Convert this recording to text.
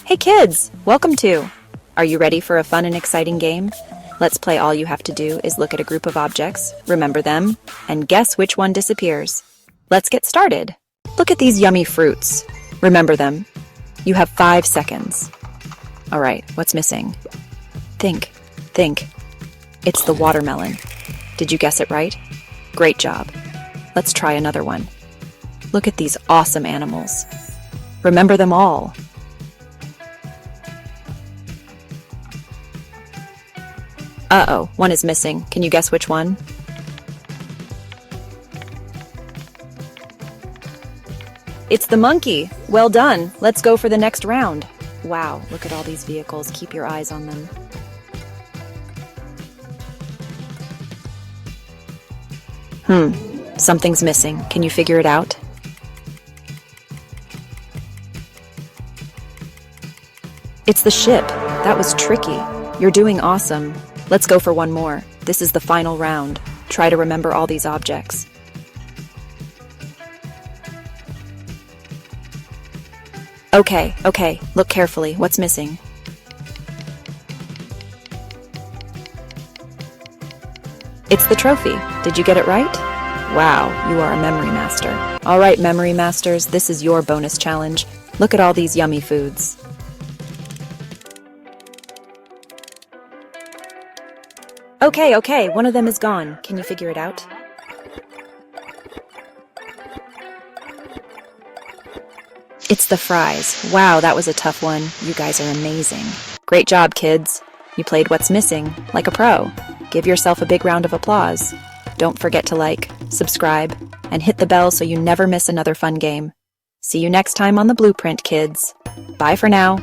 Hey kids, welcome to. Are you ready for a fun and exciting game? Let's play. All you have to do is look at a group of objects, remember them, and guess which one disappears. Let's get started. Look at these yummy fruits. Remember them. You have 5 seconds. All right, what's missing? Think. It's the watermelon. Did you guess it right? Great job. Let's try another one. Look at these awesome animals. Remember them all. Uh-oh, one is missing. Can you guess which one? It's the monkey. Well done. Let's go for the next round. Wow, look at all these vehicles. Keep your eyes on them. Something's missing. Can you figure it out? It's the ship. That was tricky. You're doing awesome. Let's go for one more. This is the final round. Try to remember all these objects. Okay. Look carefully. What's missing? It's the trophy. Did you get it right? Wow, you are a memory master. All right, memory masters, this is your bonus challenge. Look at all these yummy foods. Okay, one of them is gone. Can you figure it out? It's the fries. Wow, that was a tough one. You guys are amazing. Great job, kids. You played What's Missing like a pro. Give yourself a big round of applause. Don't forget to like, subscribe, and hit the bell so you never miss another fun game. See you next time on The Blueprint Kids. Bye for now.